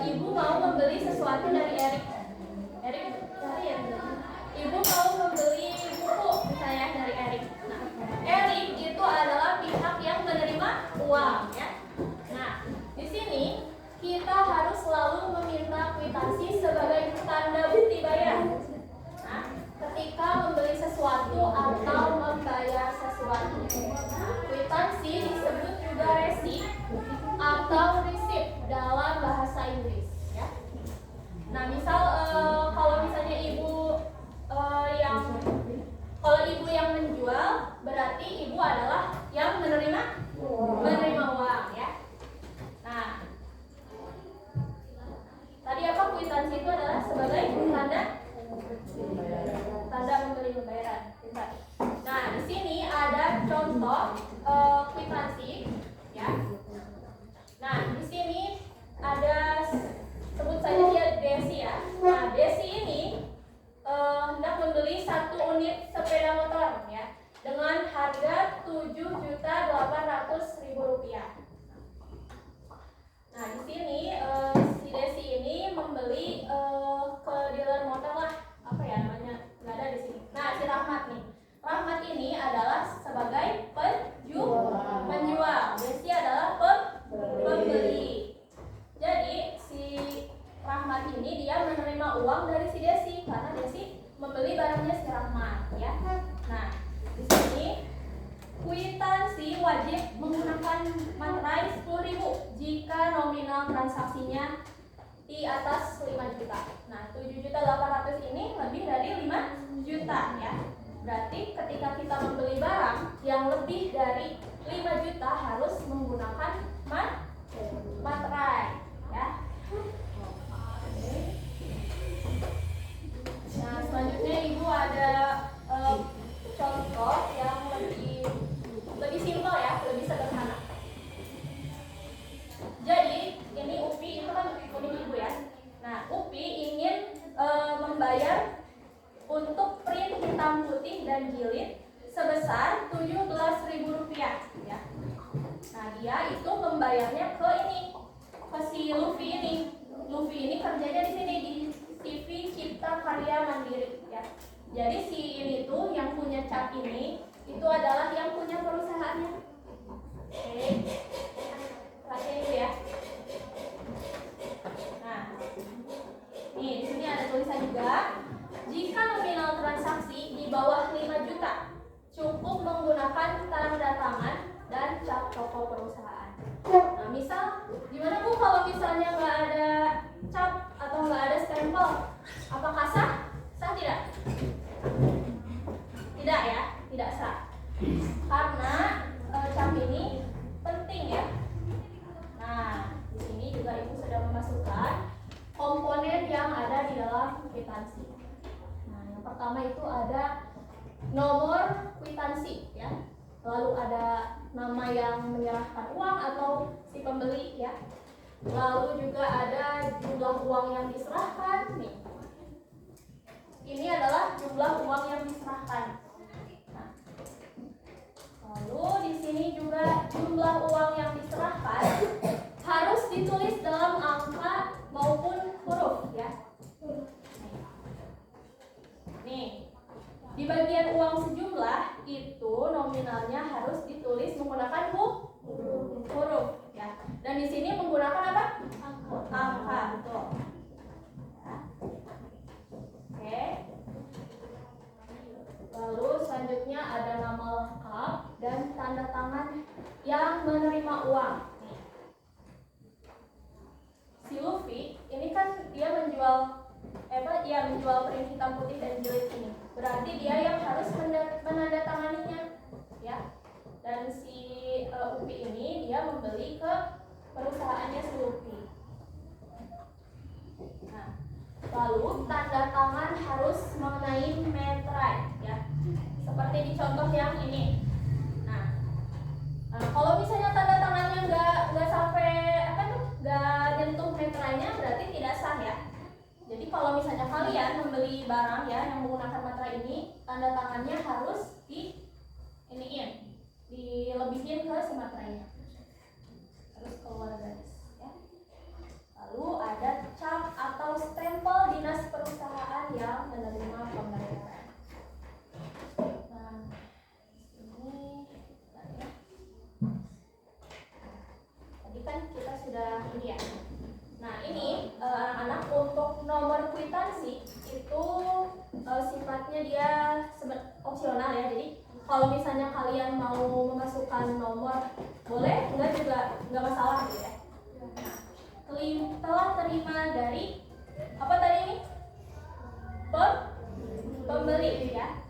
ibu mau membeli sesuatu dari Erik. Ibu mau membeli buku misalnya dari Erik. Nah, Erik itu adalah pihak yang menerima uang ya. Nah, di sini kita harus selalu meminta kwitansi sebagai tanda bukti bayar. Nah, ketika membeli sesuatu atau membayar sesuatu. Nah, kwitansi disebut juga resip atau receipt dalam bahasa Inggris ya. Nah, misal kalau misalnya kalau ibu yang menjual, berarti ibu adalah yang menerima uang ya. Nah, tadi apa, kwitansi itu adalah sebagai tanda membeli pembayaran. Nah, di sini ada contoh kwitansi ya. Nah, di sini ada, sebut saja dia Desi ya. Nah, Desi ini hendak membeli 1 unit sepeda motor ya dengan harga Rp7.800.000. Nah, di sini si Desi ini membeli ke dealer motor lah, apa ya namanya, nggak ada di sini. Nah, si Rahmat nih, Rahmat ini adalah sebagai penjual, Desi adalah pembeli. Jadi si Rahmat ini dia menerima uang dari si Desi karena Desi membeli barangnya si Rahmat ya. Nah, di sini kwitansi wajib menggunakan materai 10.000 jika nominal transaksinya di atas 5 juta. Nah, 7.800.000 ini lebih dari 5 juta ya. Berarti ketika kita membeli barang yang lebih dari 5 juta harus menggunakan materai ya. Nah, selanjutnya ibu ada contoh yang lebih simpel ya, lebih sederhana. Jadi ini Upi, itu kan kuning ibu ya. Nah, Upi ingin membayar untuk print hitam putih dan jilid sebesar Rp17.000 ya. Nah, dia itu membayarnya ke si Luffy ini. Luffy ini kerjanya di sini di TV Cipta Karya Mandiri ya. Jadi si ini tuh yang punya cat ini itu adalah yang punya perusahaannya. Oke. Perhatian itu ya. Nah, nih di sini ada tulisan juga, jika nominal transaksi di bawah 5 juta cukup menggunakan tanda tangan dan cap toko perusahaan. Nah, misal gimana Bu kalau misalnya nggak ada cap atau nggak ada stempel, apakah sah? Sah tidak? Tidak ya, tidak sah. Karena cap ini penting ya. Nah, di sini juga Ibu sudah memasukkan komponen yang ada di dalam kwitansi. Nah, yang pertama itu ada nomor kwitansi ya. Lalu ada nama yang menyerahkan uang atau si pembeli ya. Lalu juga ada jumlah uang yang diserahkan nih. Ini adalah jumlah uang yang diserahkan. Nah, lalu di sini juga jumlah uang yang diserahkan harus ditulis dalam angka maupun huruf ya. Nih, di bagian uang sejumlah itu nominalnya harus ditulis menggunakan huruf ya. Dan di sini menggunakan apa? Angka, betul. Ya. Oke. Lalu selanjutnya ada nama lengkap dan tanda tangan yang menerima uang. Si Luffy ini kan dia menjual print hitam putih dan jilid ini. Berarti dia yang harus menandatanganinya ya. Dan si Upi ini dia membeli ke perusahaannya si Luffy. Nah, lalu tanda tangan harus mengenai materai ya. Seperti di contoh yang ini. Nah, kalau misalnya tanda tangannya nggak sampai nggak nyentuh meterainya, berarti tidak sah ya. Jadi kalau misalnya kalian membeli barang ya yang menggunakan materai ini, tanda tangannya harus dilebihin ke si materainya, harus keluar garis ya. Lalu sifatnya dia opsional ya. Jadi kalau misalnya kalian mau memasukkan nomor boleh, enggak juga enggak masalah gitu ya. Nah, telah terima dari apa tadi ini? Pembeli ya.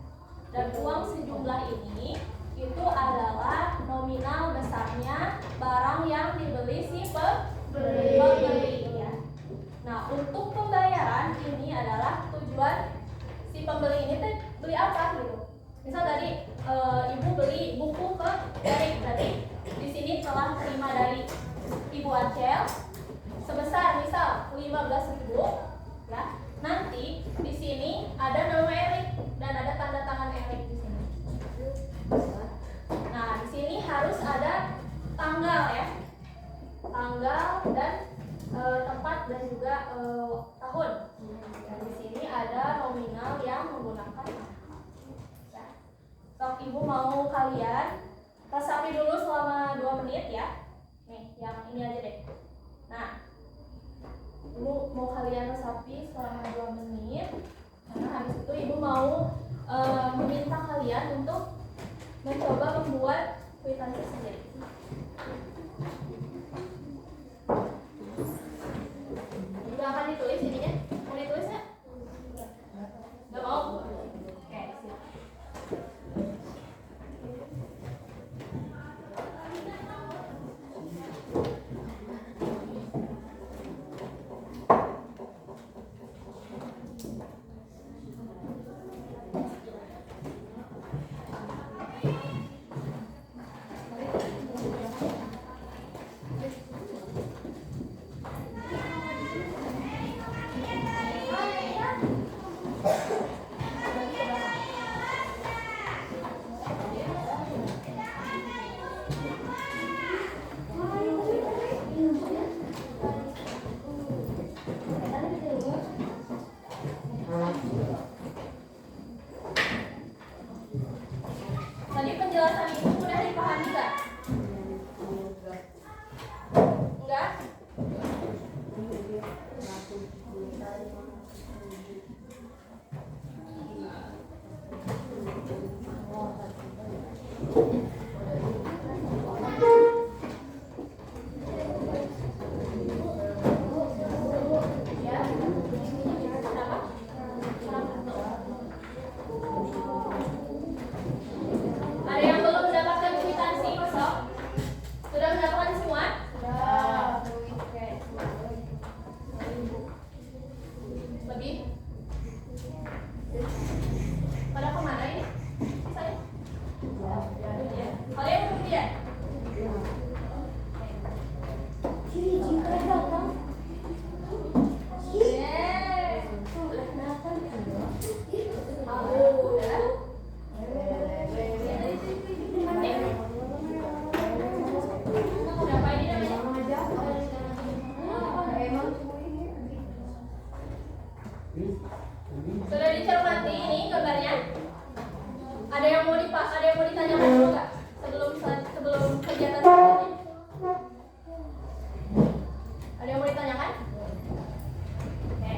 Dan uang sejumlah ini itu adalah nominal besarnya barang yang dibeli si pembeli ya. Nah, untuk pembayaran ini adalah tujuan si pembeli ini tuh beli apa gitu. Misal tadi ibu beli buku ke Erik, tadi di sini telah terima dari Ibu Acel sebesar misal 15.000 ya. Nanti di sini ada nama Erik dan ada tanda tangan Erik di sini. Nah, di sini harus ada tanggal ya. Tanggal dan tempat dan juga tahun. Dan di sini ada nominal yang menggunakan ya. Sok ibu mau kalian resapi dulu selama 2 menit ya. Nih, yang ini aja deh. Nah, ibu mau kalian resapi selama 2 menit. Karena habis itu ibu mau meminta kalian untuk mencoba membuat kwitansi sendiri. Juga akan ditulis ininya? Mau ditulis nggak? Nggak mau? Oke, siap. Tadi penjelasan itu sudah dipahami nggak? Enggak? Ada yang belum mendapatkan kwitansi? Sok? Sudah mendapatkan semua? Sudah. Oke. Lebih? Pada kemana ini? Saya? Kalian kemudian? Sudah dicermati ini gambarnya? Ada yang mau ditanyakan dulu nggak sebelum kegiatan selanjutnya? Ada yang mau ditanyakan? Oke.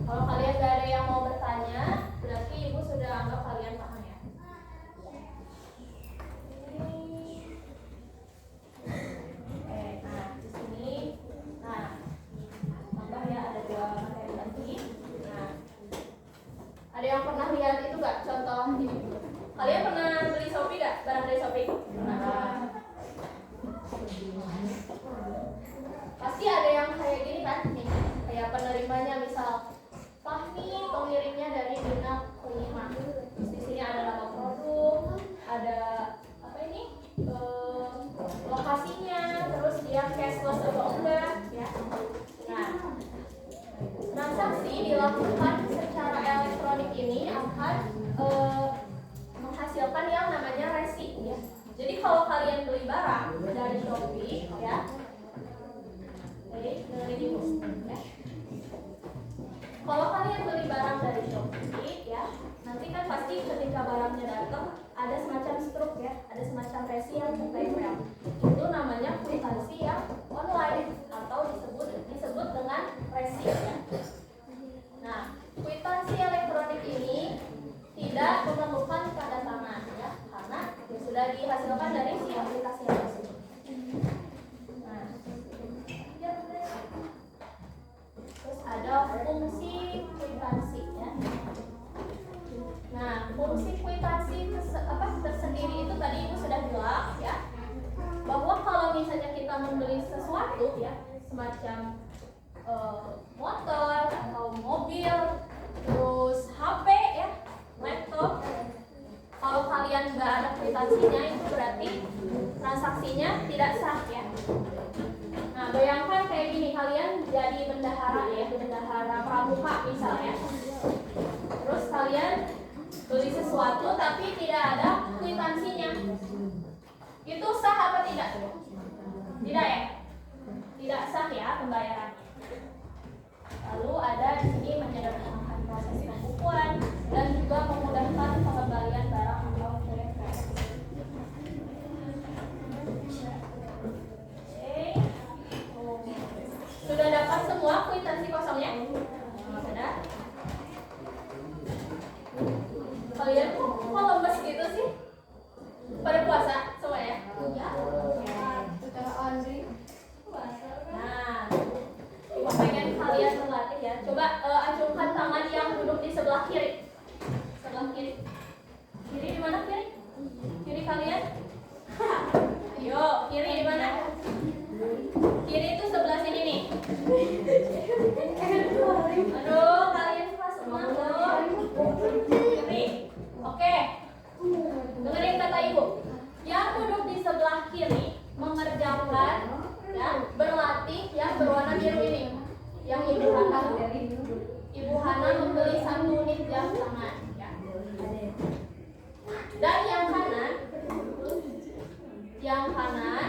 Kalau kalian nggak ada yang mau bertanya, berarti ibu sudah anggap kalian paham ya. Oke, nah di sini, tambah ya ada 2 materi lagi. Nah, ada yang pernah lihat itu nggak contoh ini? Kalian pernah beli Shopee nggak? Barang dari Shopee? Pasti ada yang kayak gini kan? Nih, kayak penerimanya misal Fahmi, pengirimnya dari Bina Kelima. Terus di sini ada nama produk, ada apa ini? Lokasinya, terus dia cashless atau enggak ya. Nah, transaksi dilakukan secara elektronik ini akan menghasilkan yang namanya resi ya. Jadi kalau kalian beli barang dari Shopee ya, jadi dengerin ibu ya. Kalau kalian beli barang dari Shopee ya, nanti kan pasti ketika barangnya datang ada semacam struk ya, ada semacam resi yang tempel. Itu namanya kwitansi yang online atau disebut dengan resi ya. Nah, kwitansi elektronik ini fungsi kwitansi ya. Nah, fungsi kwitansi tersendiri itu tadi Ibu sudah bilang ya, bahwa kalau misalnya kita membeli sesuatu ya, semacam motor atau mobil, terus HP ya, laptop, kalau kalian nggak ada kwitansinya itu berarti transaksinya tidak sah ya. Nah, bayangkan kayak gini, kalian jadi bendahara ya, bendahara pramuka misalnya. Terus kalian beli sesuatu tapi tidak ada kwitansinya. Itu sah apa tidak? Tidak ya? Tidak sah ya pembayarannya. Lalu ada di sini menyederhanakan proses pembukuan dan juga memudahkan pengembalian barang atau kredit. Sudah dapat semua kwitansi kosongnya? Sudah? Kalian kok lemes gitu sih? Pada puasa semuanya? Ya. Nah, Ibu pengen kalian melatih ya. Coba acungkan tangan yang duduk di sebelah kiri. Sebelah kiri. Kiri di mana kiri? Kiri kalian? Ayo, kiri di mana? Kiri itu sebelah sini nih. Aduh, kalian keras semua loh. Kiri. Oke. Dengerin kata Ibu. Yang duduk di sebelah kiri mengerjakan ya, berlatih yang berwarna biru ini. Yang Ibu Hana dari Ibu Hana membeli 1 unit jam tangan ya. Dan yang kanan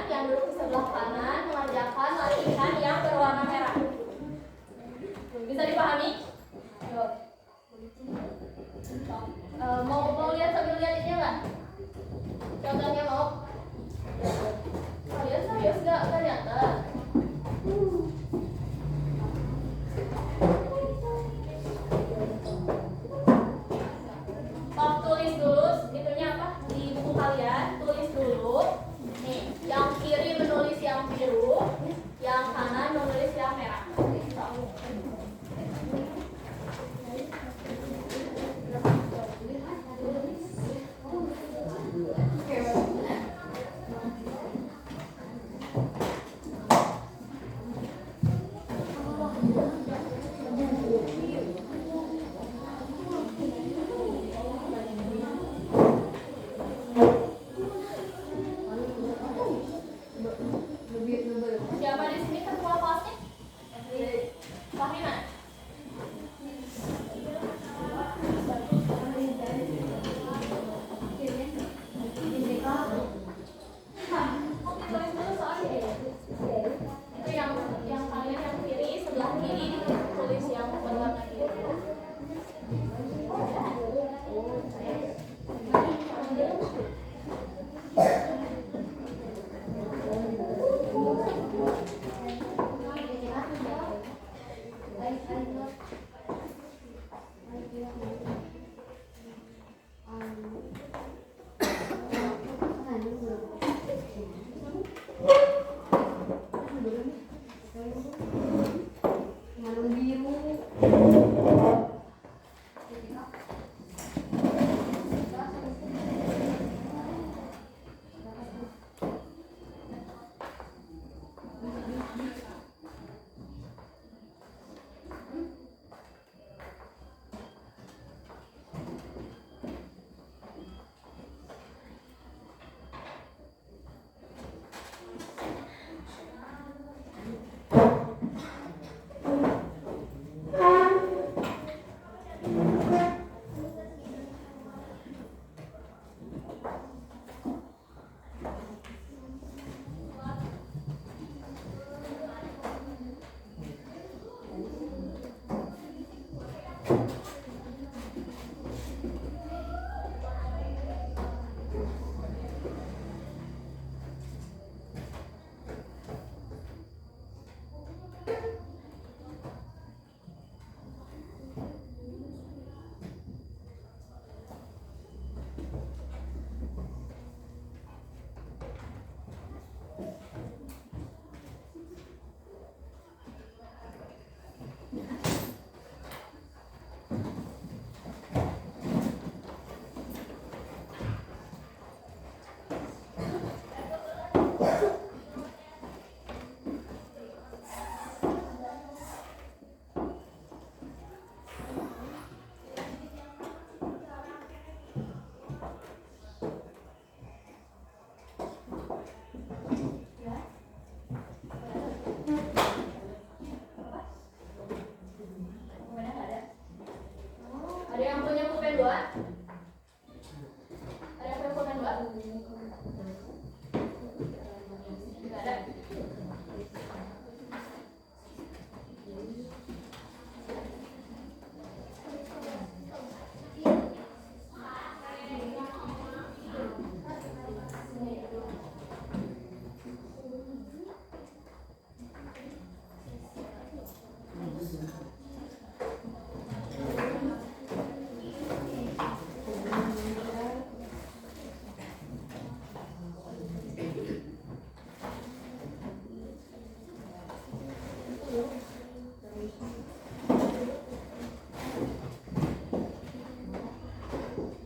yang duduk di sebelah kanan mengerjakan latihan yang berwarna merah. Bisa dipahami? Yuk. Mau lihat sambil lihat ini nggak? Contohnya mau? Kalian serius nggak nyata? Tulis dulu itunya apa? Di buku kalian tulis dulu. Nih, yang kiri menulis yang biru, yang kanan menulis yang merah. Siapa di sini ketua kelasnya? Fahina. Itu yang kalian yang kiri, sebelah kiri tulis yang berwarna biru. 2? Ada yang punya pulpen 2? Enggak ada.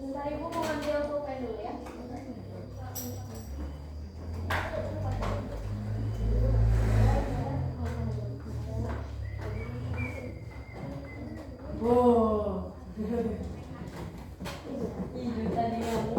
Bentar Ibu mau ngambil pulpen dulu ya. Wow. Ini tadi kamu.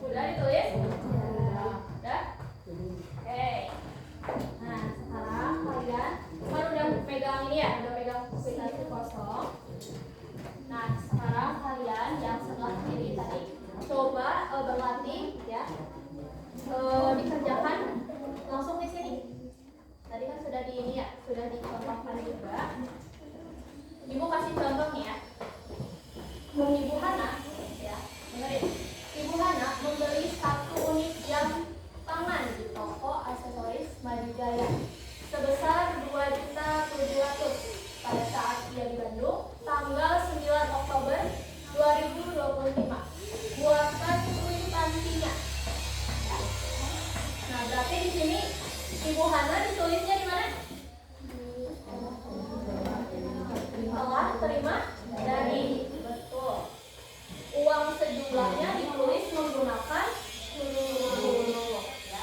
Udah ditulis? Udah? Oke. Nah, sekarang kalian kan udah pegang ini ya, udah pegang kuitansi kosong. Nah, sekarang kalian yang sebelah kiri tadi coba berlatih ya. Dikerjakan langsung di sini. Tadi kan sudah di ini ya, sudah dicontohkan juga. Ibu kasih contoh nih ya. Ibu Hana ya, dengerin. Ibu Hana membeli 1 unit jam tangan di toko aksesoris Madijaya sebesar 2.700.000 pada saat ia di Bandung tanggal 9 Oktober 2025. Buatkan kwitansinya. Ya. Nah, berarti di sini Ibu Hana ditulisnya di mana? Telah terima dari, betul. Uang sejumlahnya ditulis menggunakan ya.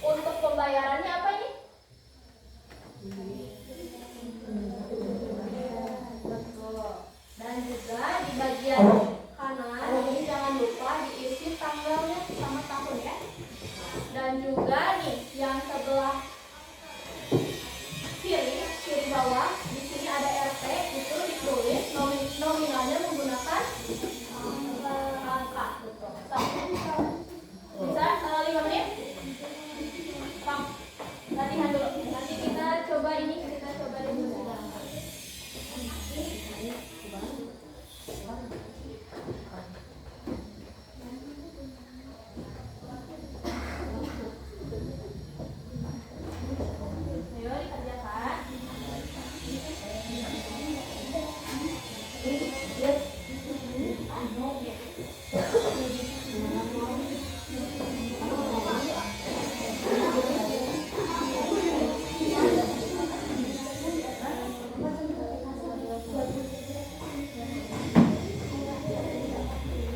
Untuk pembayarannya apa ini? Betul. Dan juga di bagian kanan ini jangan lupa diisi tanggalnya sama tahun ya. Dan juga nih yang sebelah kiri bawah di sini ada RT, itu ditulis nominalnya menggunakan angka. Betul. Bisa 5 menit? Bang, latihan dulu. Nanti kita coba dulu. Ayo dikerjakan.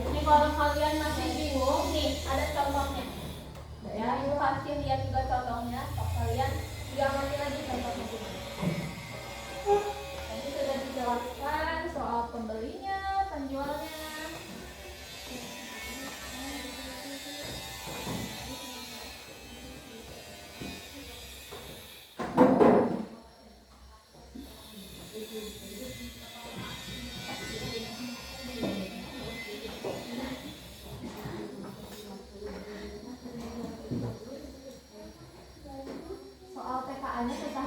Ini kalau kalian masih bingung, nih ada contohnya. Ya, Ibu kasih lihat juga contohnya. Kalau kalian tidak ngerti lagi contohnya. Tadi sudah dijelaskan soal pembelinya, penjualnya. Soal TKA-nya susah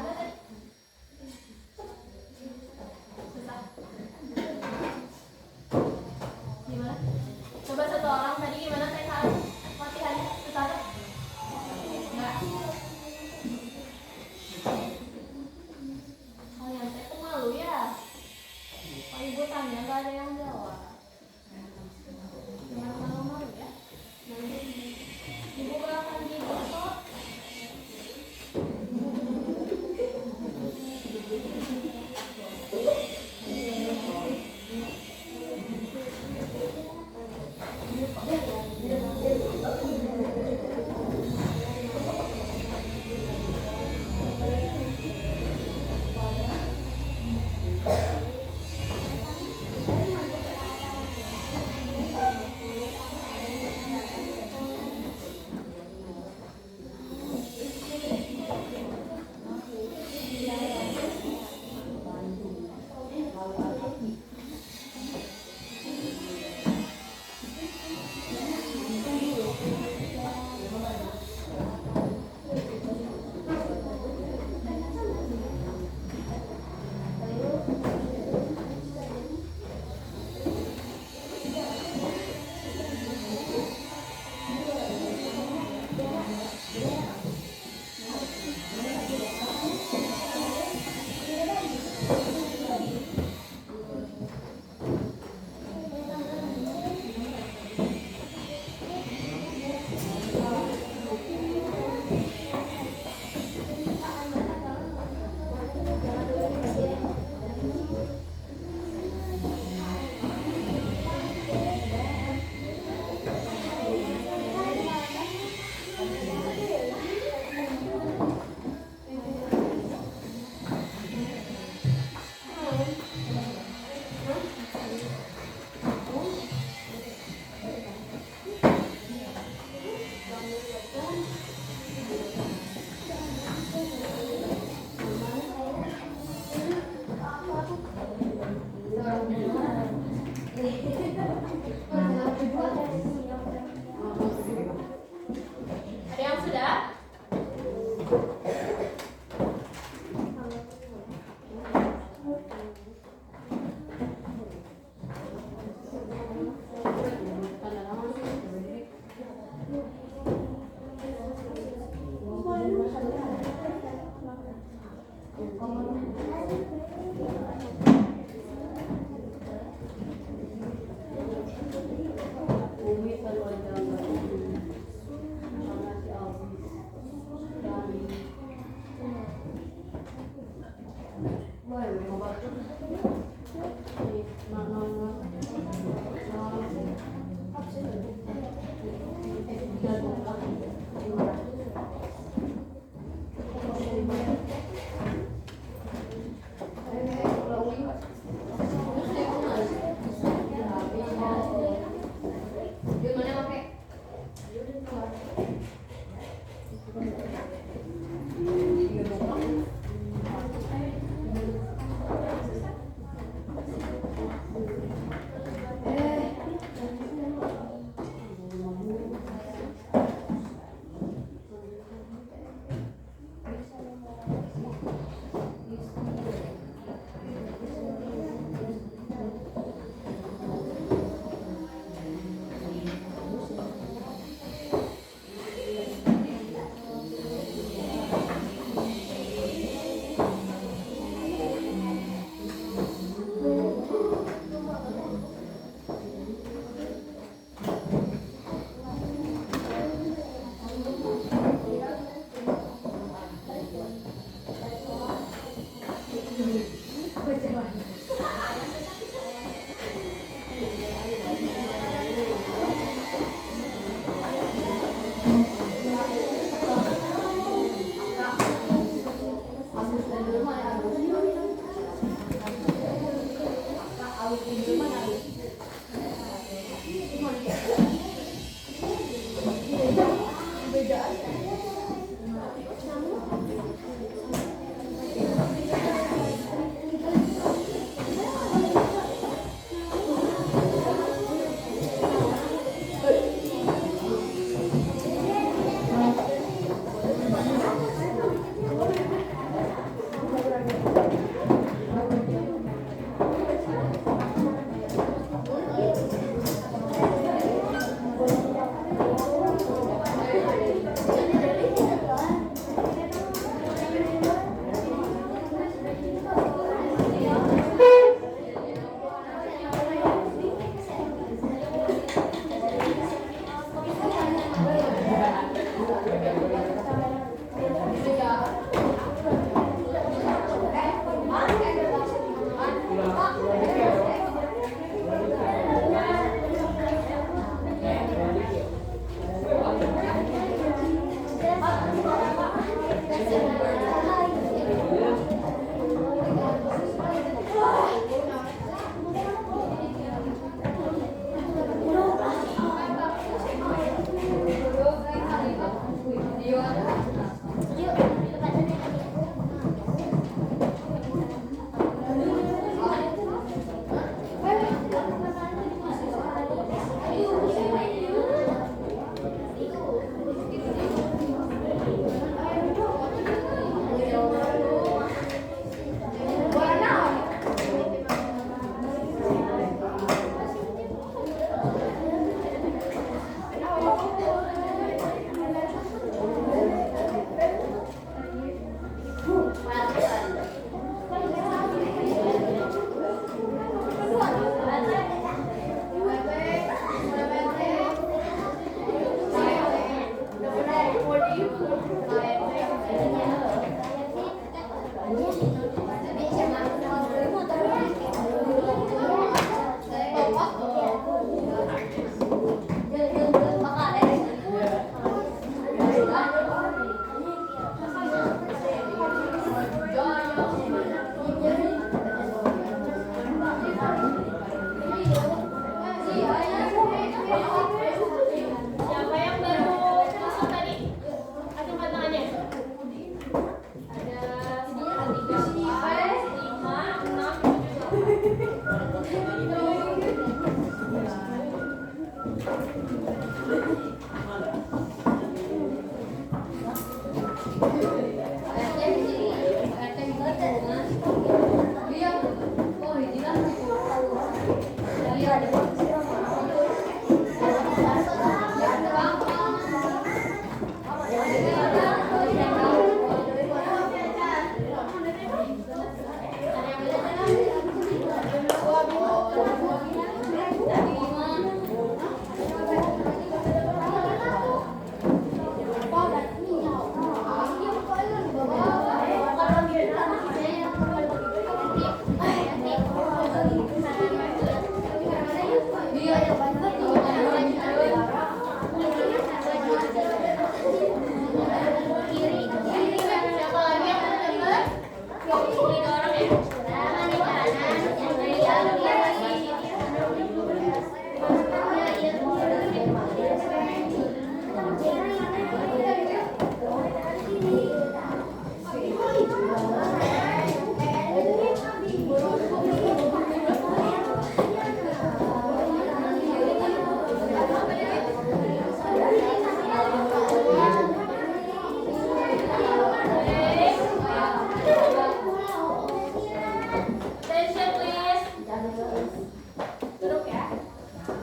Ada yang sudah?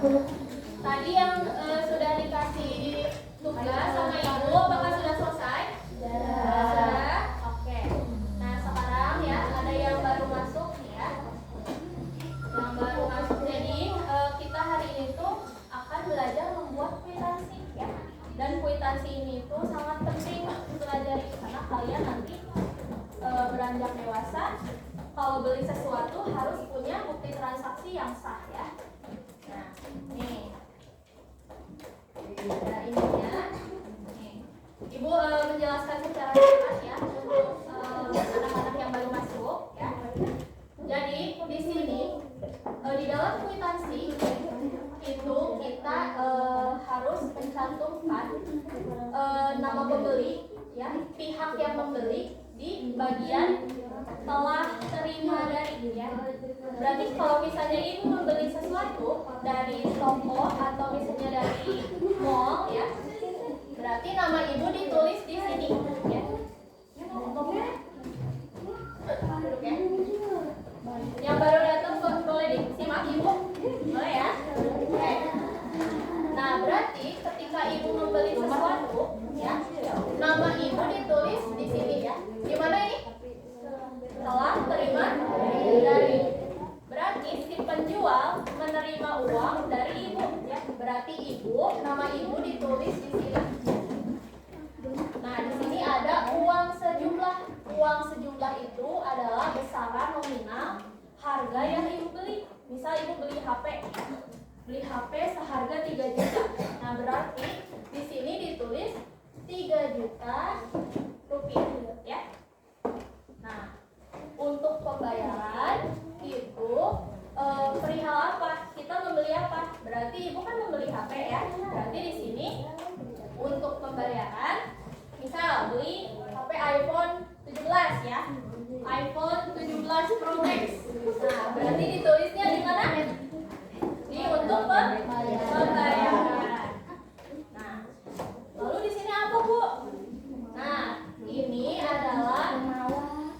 Tadi yang sudah dikasih tugas sama ibu, apakah sudah selesai? Sudah. Oke. Nah sekarang ya ada yang baru masuk nih ya. Yang baru masuk. Jadi kita hari ini tuh akan belajar membuat kwitansi ya. Dan kwitansi ini tuh sangat penting dipelajari karena kalian nanti beranjak dewasa. Kalau beli sesuatu harus punya bukti transaksi yang sah ya. Nah, nih. Ada ininya. Nih. Ibu menjelaskan secara singkat ya untuk anak-anak yang baru masuk ya. Jadi di sini di dalam kwitansi itu kita harus mencantumkan nama pembeli ya, pihak yang membeli di bagian telah terima dari ya. Berarti kalau misalnya ibu membeli sesuatu dari toko atau misalnya dari mall ya, berarti nama ibu ditulis di sini ya. Duduk ya. Yang baru datang boleh disimak ibu, boleh ya. Oke. Nah berarti ketika ibu membeli sesuatu ya, nama ibu ditulis di sini ya. Gimana ini? Telah terima dari. Berarti si penjual menerima uang dari ibu ya. Berarti ibu, nama ibu ditulis di sini. Nah, di sini ada uang sejumlah. Uang sejumlah itu adalah besaran nominal harga yang ibu beli. Misal ibu beli HP. Beli HP seharga 3 juta. Nah, berarti di sini ditulis 3 juta rupiah ya. Nah, untuk pembayaran itu perihal apa? Kita membeli apa? Berarti ibu kan membeli HP ya. Berarti di sini untuk pembayaran misal beli HP iPhone 17 ya. iPhone 17 Pro Max. Nah, berarti ditulisnya di mana? Di untuk pembayaran. Nah, lalu di sini apa, Bu? Nah, ini adalah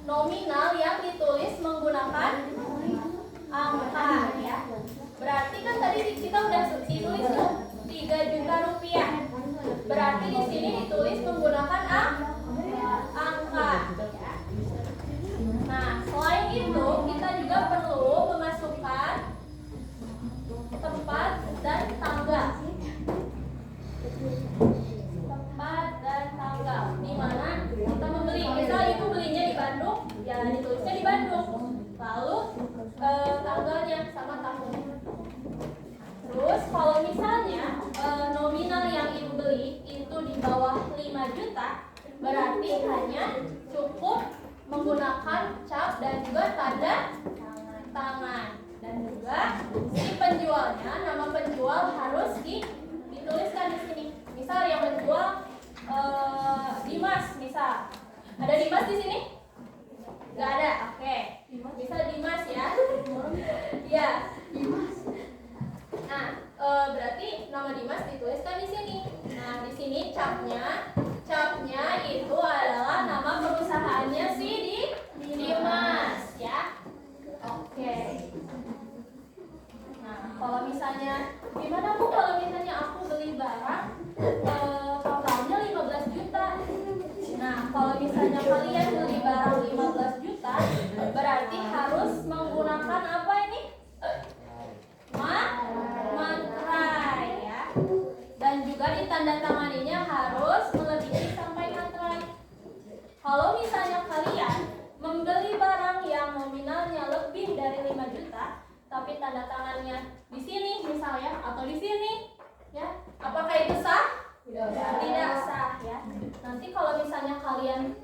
nominal yang ditulis menggunakan angka ya. Berarti kan tadi kita udah ditulis tuh 3 juta rupiah. Berarti di sini ditulis menggunakan angka ya. Nah, selain itu kita juga perlu memasukkan tempat dan tanggal. Tempat dan tanggal di mana kita membeli. Misal ibu belinya di Bandung, ya ditulisnya di Bandung. Lalu tanggalnya sama tahunnya. Terus kalau misalnya nominal yang ibu beli itu di bawah 5 juta, berarti hanya cukup menggunakan cap dan juga tanda tangan. Dan juga si penjualnya, nama penjual harus dituliskan di sini. Misal yang menjual Dimas, misal. Ada Dimas di sini? Gak ada, oke. Misal Dimas ya. Ya, Dimas. Nah, berarti nama Dimas dituliskan di sini. Nah, di sini capnya itu adalah nama perusahaannya si Dimas ya. Oke. Nah, kalau misalnya gimana Bu kalau misalnya aku beli barang totalnya 15 juta. Nah, kalau misalnya kalian beli barang 15 juta, berarti harus menggunakan apa ini? Materai ya. Dan juga ditandatanganinya harus melebihi sampai materai. Kalau misalnya kalian membeli barang yang nominalnya lebih dari 5 juta, tapi tanda tangannya di sini misalnya atau di sini ya, apakah itu sah? Tidak sah ya. Nanti kalau misalnya kalian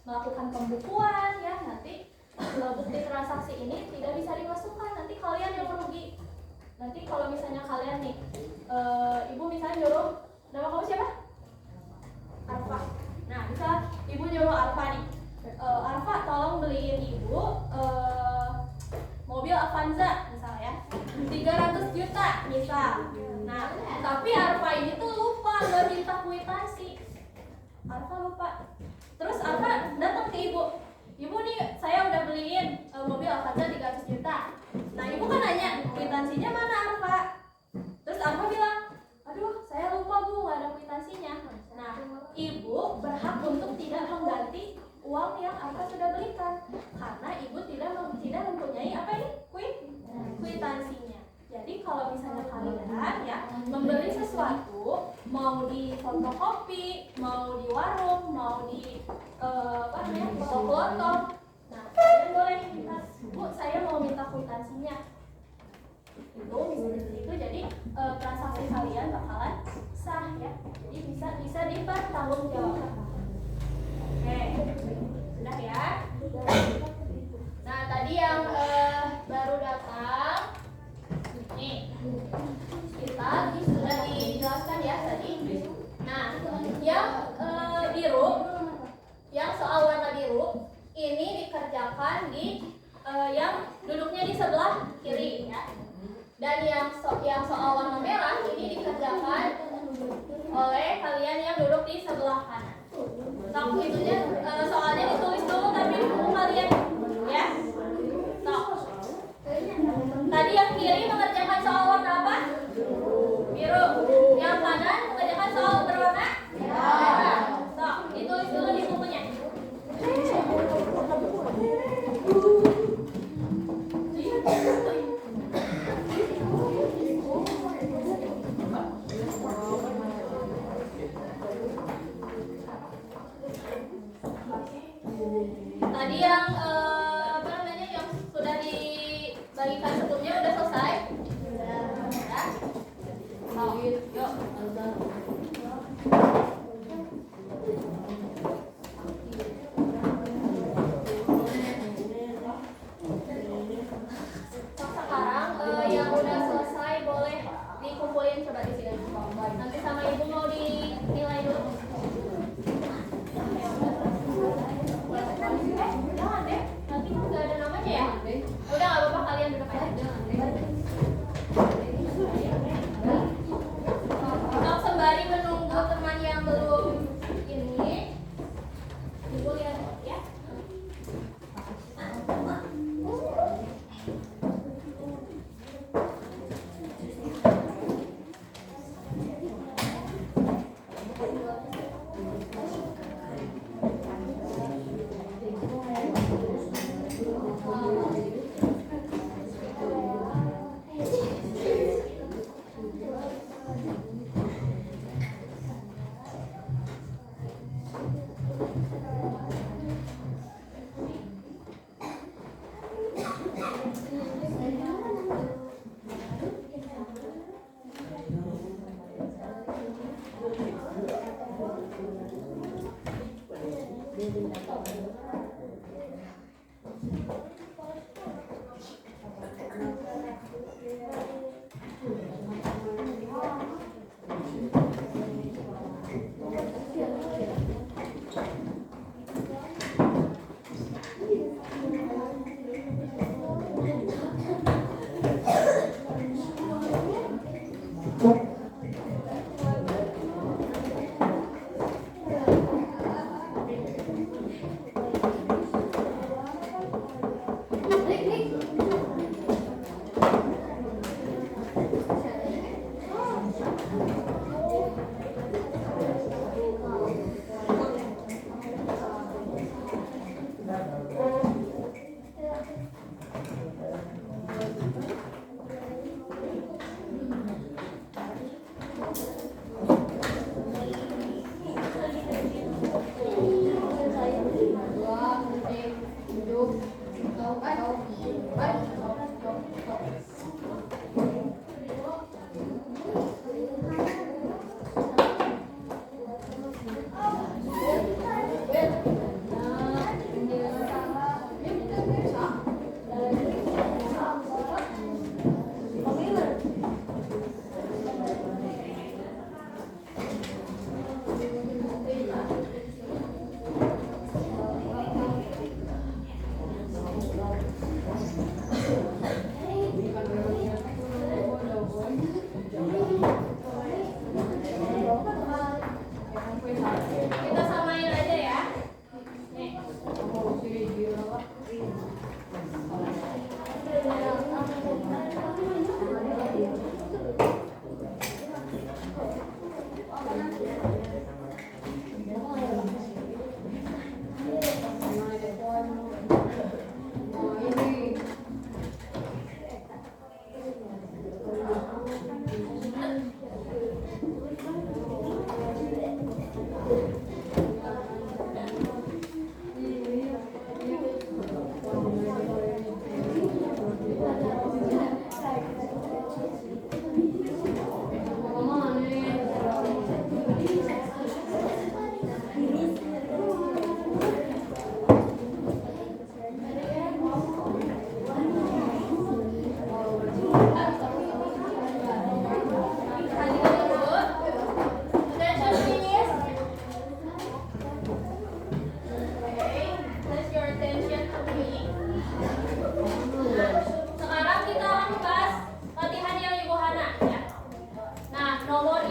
melakukan pembukuan ya, nanti bukti transaksi ini tidak bisa dimasukkan, nanti kalian yang merugi. Nanti kalau misalnya kalian nih ibu misalnya nyuruh, nama kamu siapa? Arfa. Nah, misal ibu nyuruh Arfa nih, Arfa tolong beliin ibu mobil Avanza misalnya 300 juta misal. Nah, tapi Arfa ini tuh lupa nggak minta kwitansi. Arfa lupa. Terus Arfa datang ke ibu nih saya udah beliin mobil Avanza 300 juta. Nah, ibu kan nanya kwitansinya mana Arfa? kalau misalnya kalian ya membeli sesuatu, mau di fotokopi, mau di warung, mau di apa namanya foto-foto, nah kalian boleh minta, Bu, saya mau minta kwitansinya. Itu bisa seperti itu, jadi transaksi kalian bakalan sah ya, jadi bisa dipertanggungjawabkan. Oke, sudah ya. Nah tadi yang baru datang nih, kita sudah dijelaskan ya tadi. Nah yang biru, yang soal warna biru ini dikerjakan di yang duduknya di sebelah kiri ya. Dan yang soal warna merah ini dikerjakan oleh kalian yang duduk di sebelah kanan. Nah, itunya soalnya ditulis dulu tapi di buku kalian ya. Nah, tadi yang kiri mengerjakan soal warna apa? Biru. Yang kanan mengerjakan soal berwarna merah. Nah, ditulis dulu di bukunya. Tadi yang apa namanya yang sudah dibagikan sebelumnya udah selesai.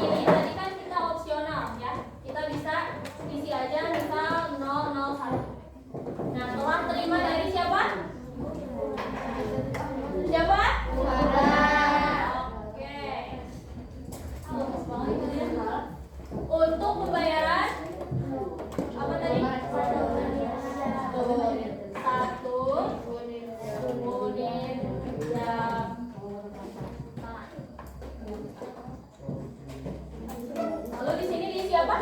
ini tadi kan kita opsional ya. Kita bisa isi aja misal 001. Nah, telah terima dari siapa? Siapa? Oke. Untuk pembayaran apa tadi? Satu unit jam. Lalu di sini diisi apa?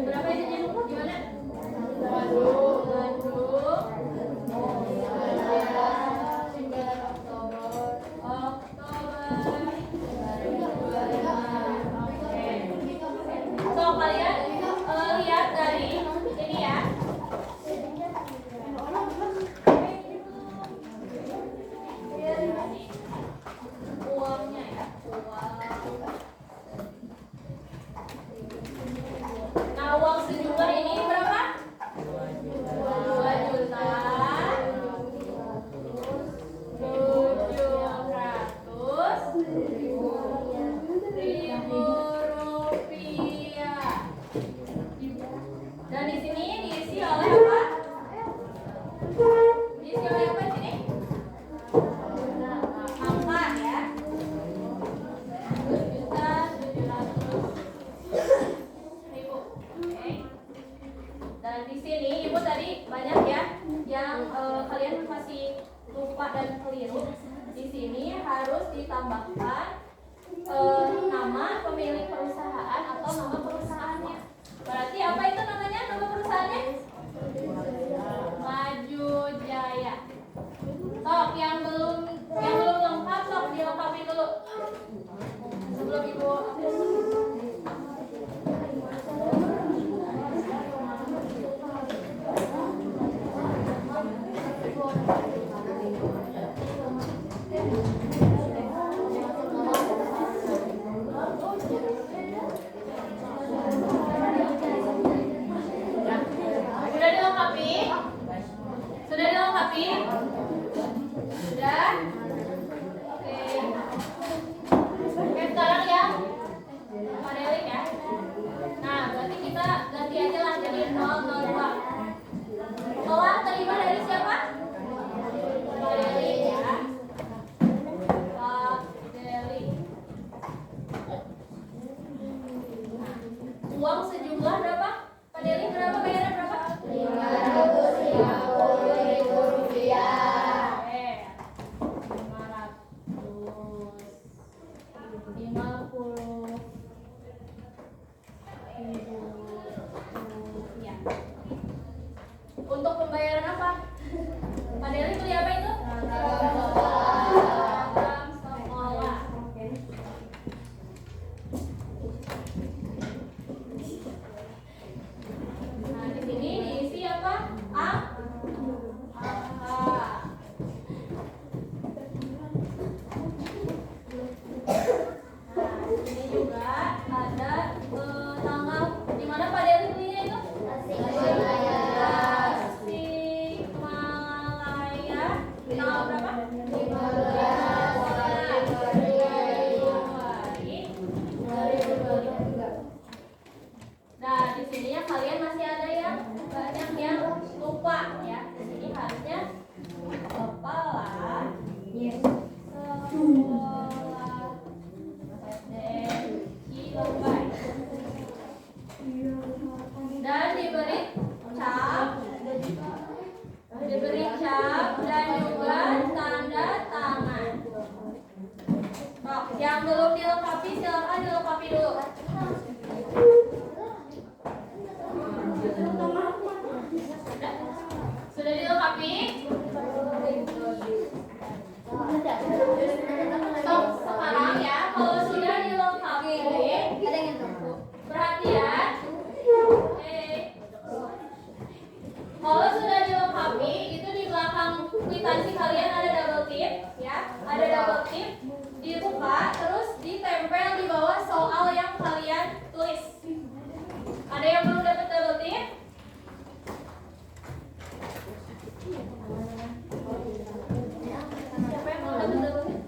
Berapa isinya? Gimana? So kalian lihat dari ini ya. Uangnya ya, uang. Nah, uang sejumlah ini berapa? 2.700.000 rupiah. Dan di sini diisi oleh apa? Diisi oleh apa di sini? Angka ya. 2.700.000. Oke. Dan di sini ibu tadi banyak ya yang kalian masih lupa dan keliru. Di sini harus ditambahkan nama pemilik perusahaan atau nama perusahaannya. Berarti apa itu namanya, nama perusahaannya? Maju Jaya. Sok yang belum lengkap sok dilengkapi dulu sebelum ibu. Sudah dilengkapi? Sudah? Oke. Oke, sekarang ya Pak Delik ya. Nah, berarti kita ganti aja lah jadi 002. Telah terima dari siapa? Pak Delik ya. Pak Delik. Nah, uang sejumlah berapa? Pak Delik berapa, bayaran berapa? 550.000 rupiah. Oke. 550.000 rupiah. Untuk pembayaran apa? Pak Deli beli apa itu? Seragam sekolah. Nah, di sini diisi apa? Ini juga ada tanggal di mana Pak Deli belinya itu? Tasikmalaya. Tanggal berapa? 15 Februari 2023. Nah, di sininya kalian masih ada yang banyak yang lupa ya. Di sini harusnya kepala sekolah Cilebay dan diberi cap dan juga tanda tangan. Oh, yang belum dilengkapi silakan dilengkapi dulu. Sudah dilengkapi? Sekarang ya, kalau sudah dilengkapi, perhatian. Kalau sudah dilengkapi, itu di belakang kwitansi kalian ada double tip, ya, ada double tip, dibuka, terus ditempel di bawah soal yang kalian tulis. Ada yang belum dapat double tip? Siapa yang belum dapat double tip?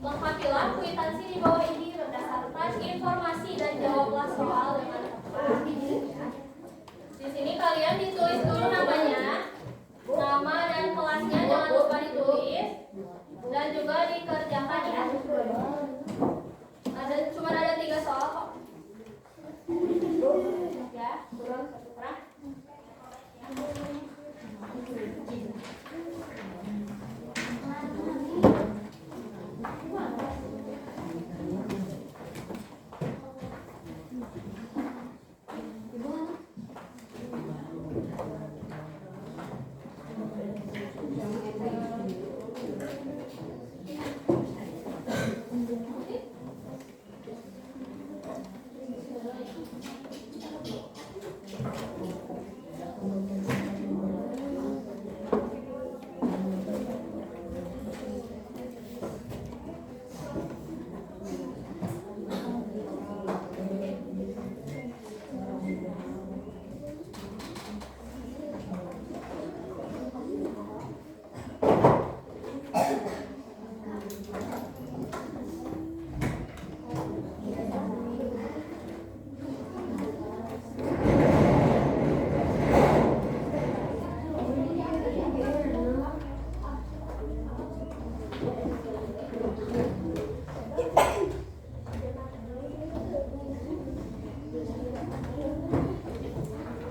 Lengkapilah kwitansi di bawah ini berdasarkan informasi dan jawablah soal dengan tepat. Di sini kalian ditulis dulu namanya, nama dan kelasnya jangan lupa ditulis, dan juga dikerjakan ya. Cuma ada 3 soal kok. Ya, kurang satu kurang.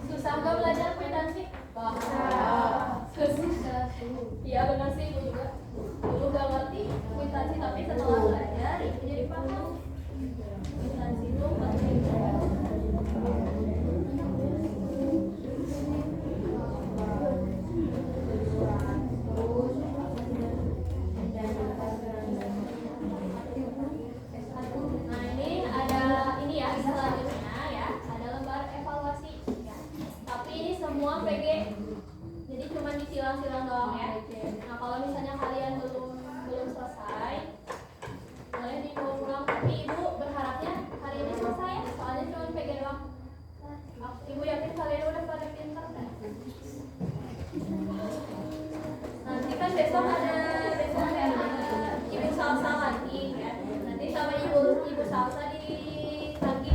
Susah nggak belajar kwitansi? Susah. Iya benar sih, ibu juga. Dulu nggak ngerti kwitansi, tapi setelah belajar ibu jadi paham. Kwitansi itu penting. Nah ini ada ya selanjutnya ya, ada lembar evaluasi ya. Tapi ini semua PG, jadi cuma disilang-silang doang ya. Nah kalau misalnya kalian belum selesai, boleh dibawa pulang. Tapi ibu berharapnya hari ini selesai ya, soalnya cuma PG doang. Ibu yakin kalian udah pada pintar kan? Nanti kan besok ada ibu salsa lagi ya. Nanti sama ibu salsa di pagi.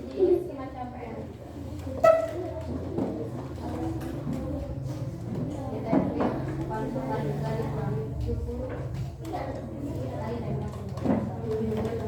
Jadi semacam PR. Kita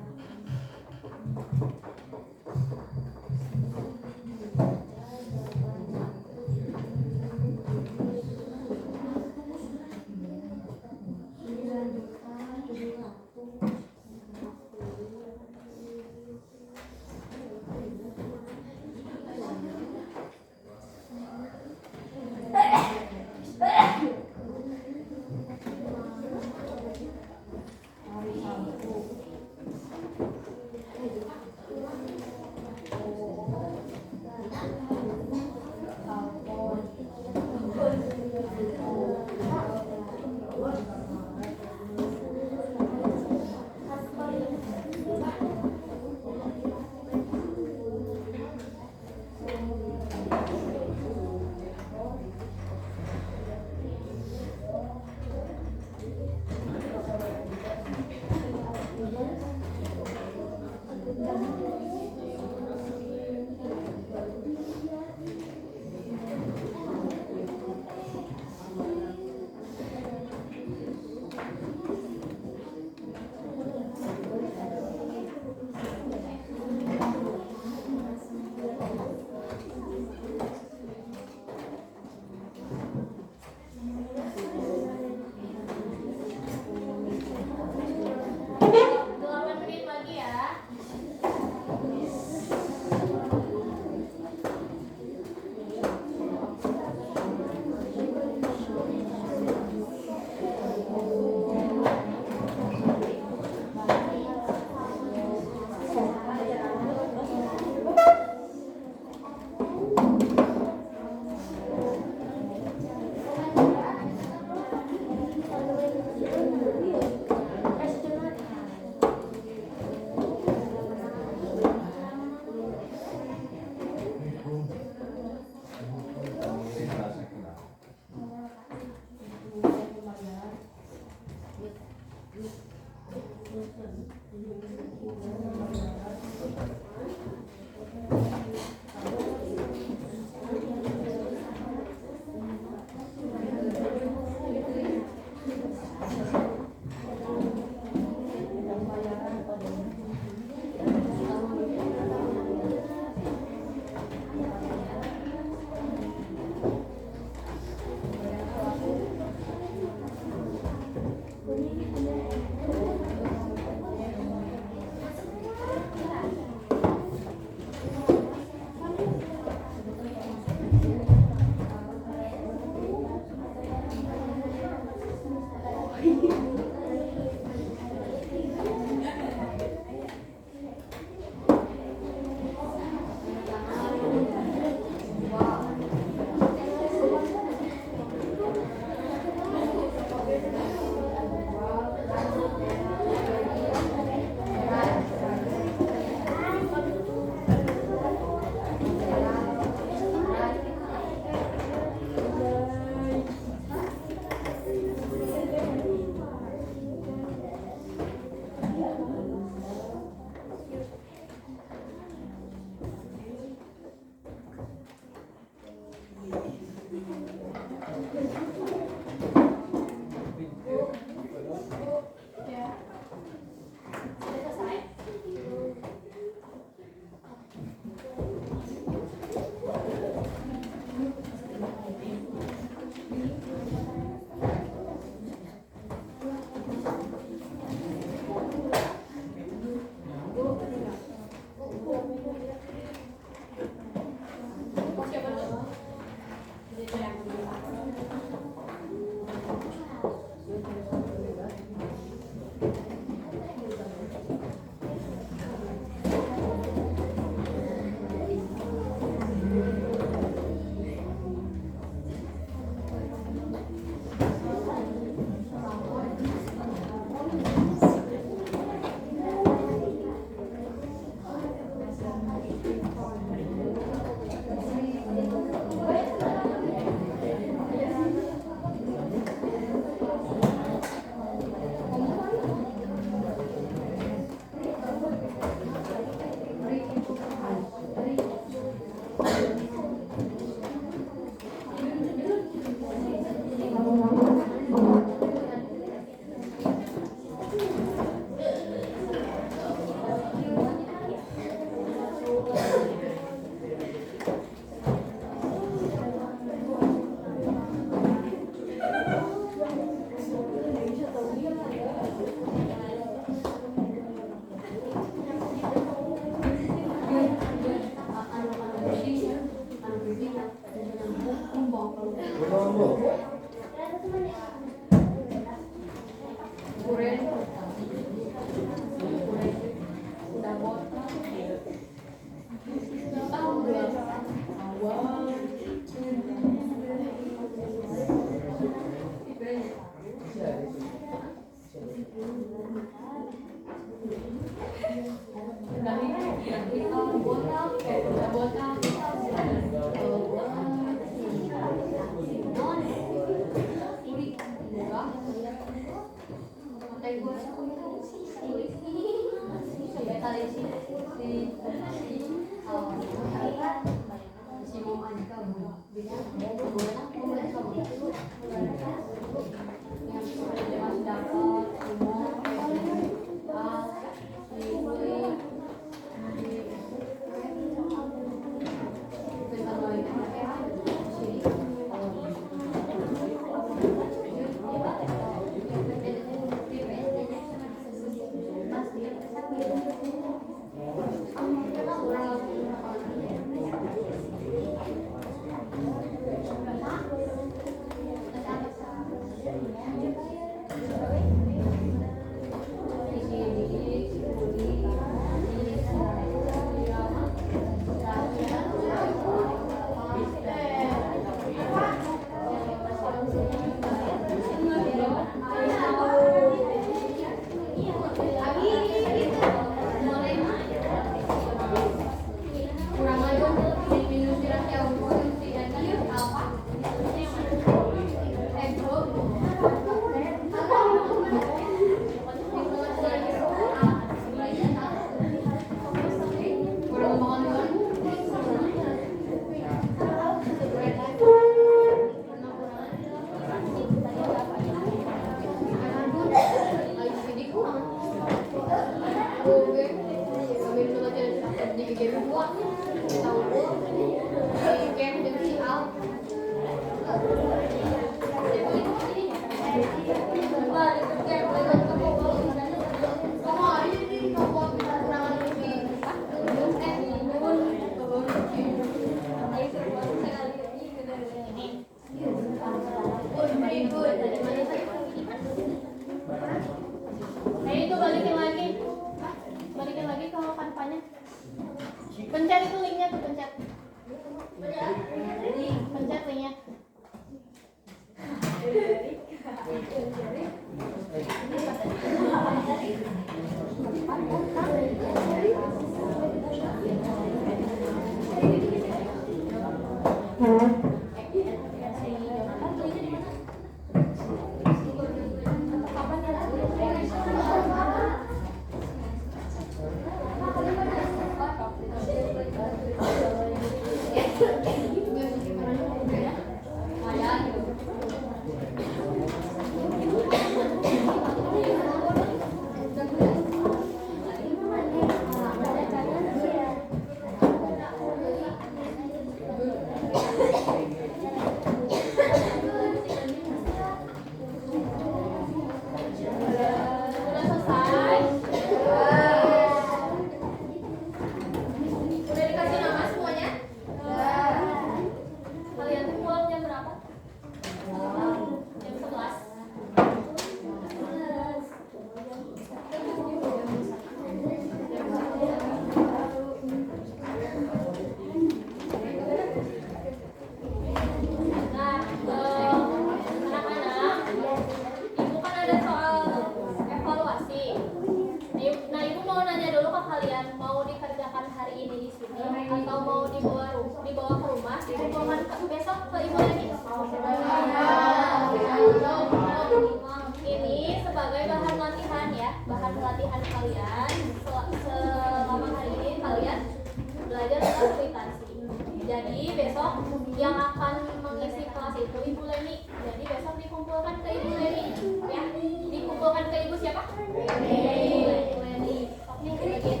Jadi besok yang akan mengisi kelas itu Ibu Leni. Jadi besok dikumpulkan ke Ibu Leni, ya. Dikumpulkan ke Ibu siapa? Leni. Oke, bagian.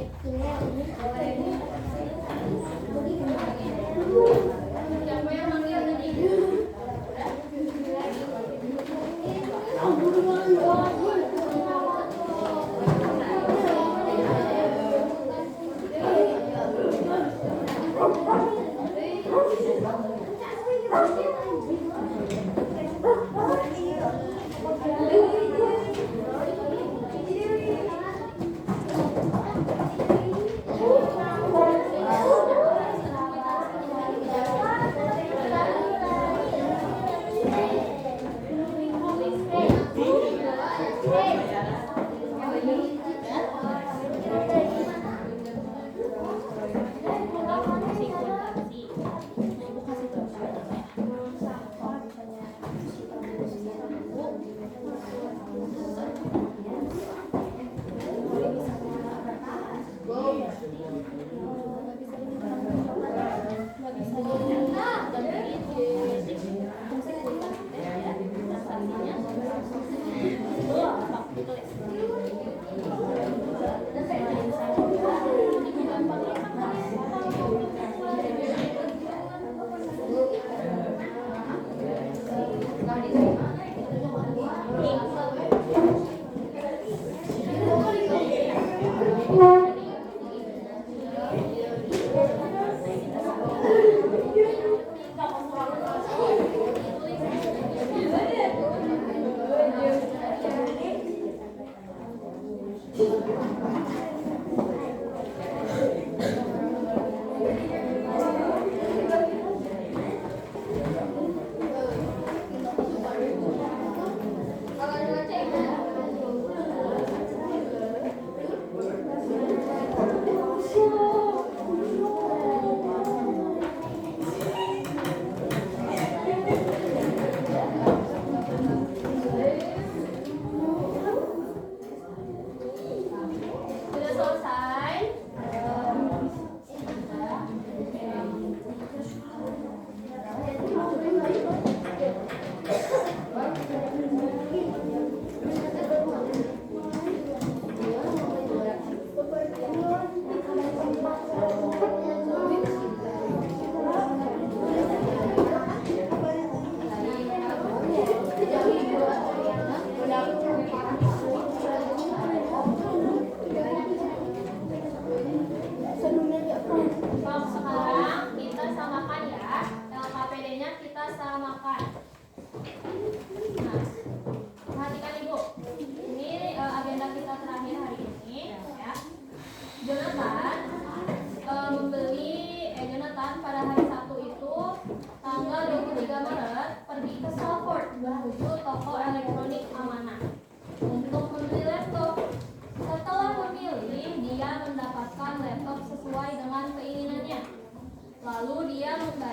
Siapa yang manggil tadi?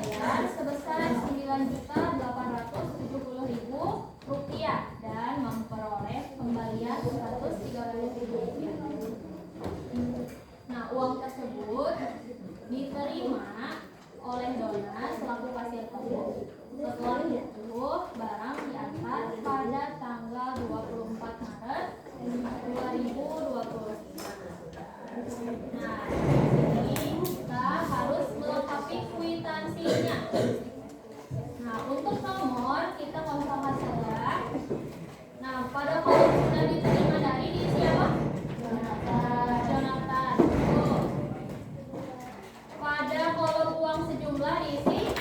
membayar sebesar Rp9.870.000 dan memperoleh kembalian Rp130.000. Nah, uang tersebut diterima oleh Donna selaku kasir toko. Setelah itu, barang diantar pada tanggal 24 Maret 2023. Nah, ini kita harus melengkapi kwitansinya. Nah, untuk nomor kita kosongkan saja. Nah, pada kolom sudah diterima dari diisi apa? Jonathan. Tuh. Pada kolom uang sejumlah diisi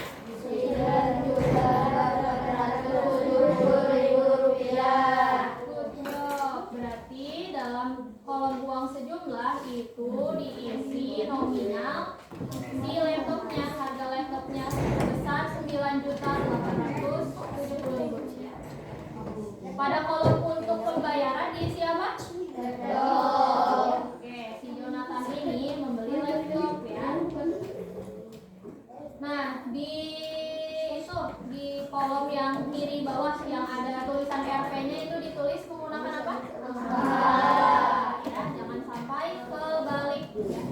berarti dalam kolom uang sejumlah itu diisi nominal si laptopnya, harga laptopnya sebesar Rp9.870.000. Pada kolom untuk pembayaran diisi apa? Oke, si Jonathan ini membeli laptop ya. Nah, di kolom yang kiri bawah yang ada tulisan RP-nya itu ditulis menggunakan apa? Ya, jangan sampai kebalik ya.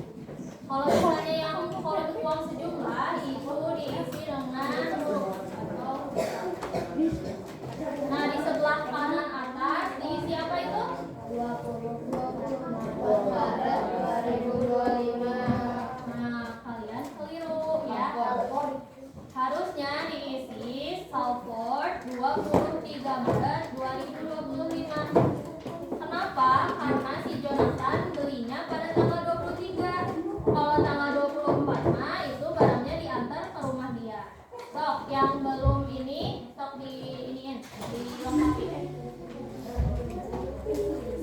Kalau misalnya yang kolom uang sejumlah itu diisi dengan huruf atau nah, di sebelah kanan atas diisi apa itu? 24 Maret 2025. Nah, kalian keliru ya. Harusnya diisi Salford 23 Maret 2025. Kenapa? Karena si Jonathan belinya pada tanggal 23. Kalau tanggal 24 mah itu barangnya diantar ke rumah dia. Sok, yang belum ini sok dilengkapi.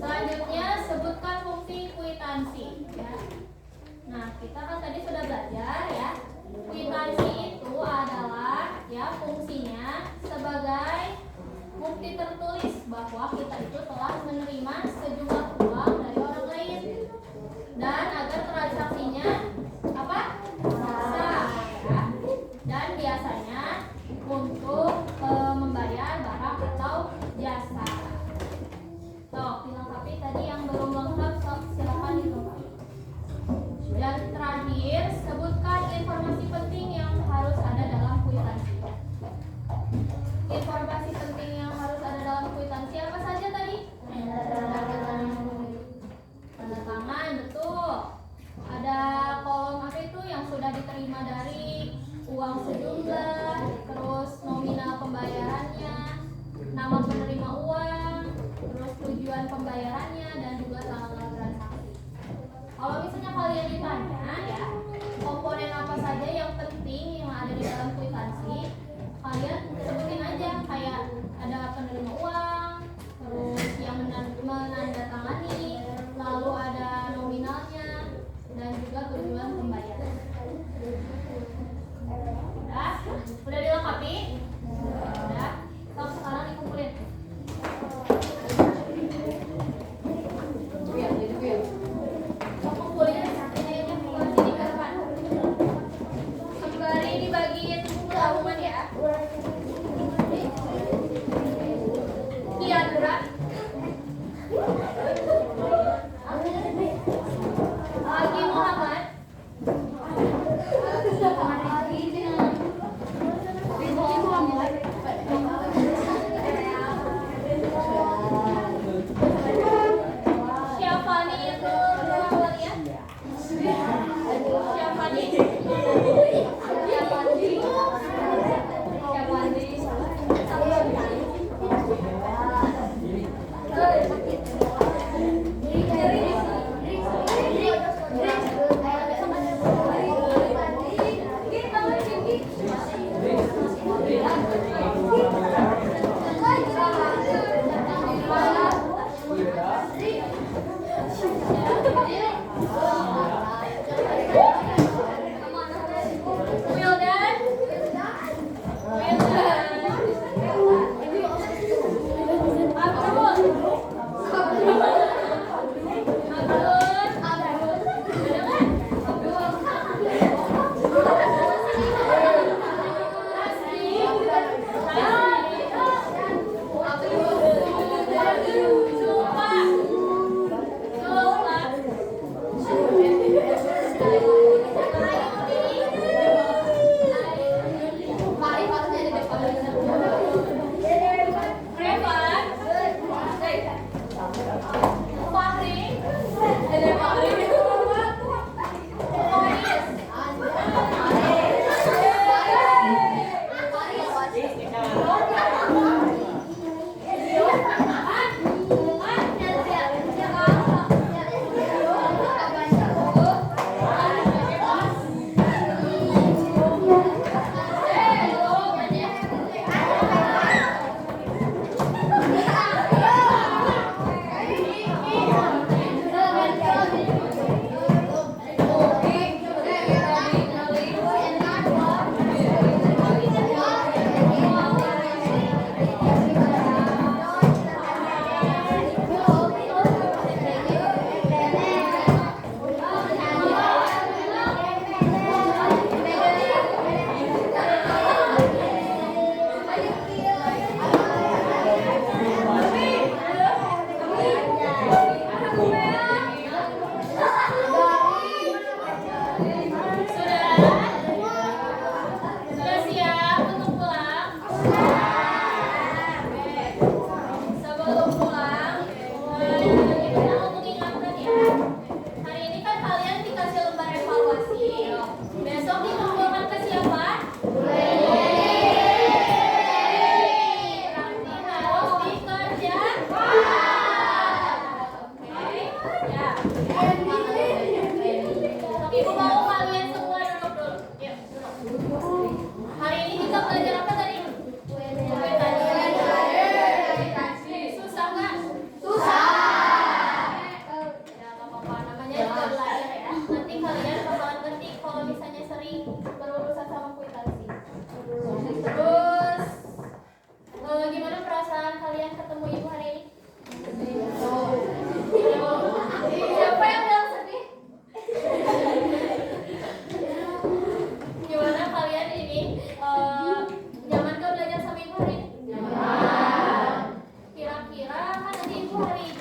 Selanjutnya sebutkan fungsi kwitansi ya. Nah, kita kan tadi sudah belajar ya. Kwitansi itu adalah ya fungsinya sebagai bukti tertulis bahwa kita itu telah menerima sejumlah uang dari orang lain dan agar transaksinya apa? Sah ya. Dan biasanya untuk membayar barang atau jasa. Sok, dilengkapi tadi yang belum lengkap, sok silakan dilengkapi. Dan terakhir, sebutkan informasi penting yang harus ada dalam kwitansi. Informasi penting yang harus ada dalam kwitansi apa saja tadi? Tanda tangan, betul. Ada kolom apa itu yang sudah diterima dari uang sejumlah, terus nominal pembayarannya, nama penerima uang, terus tujuan pembayarannya, dan juga tanggal transaksi. Kalau misalnya kalian ditanya ya, komponen apa saja yang penting yang ada di dalam kwitansi, kalian sebutin aja, kayak ada penerima uang, terus yang menandatangani, lalu ada nominalnya, dan juga tujuan pembayaran. Udah dilengkapi? Udah. Stop, sekarang dikumpulin. Sembari dibagiin tabungan ya. Iya, Dura. Lagi Muhammad. Siapa nih itu kalian? Siapa nih? Siapa nih? hari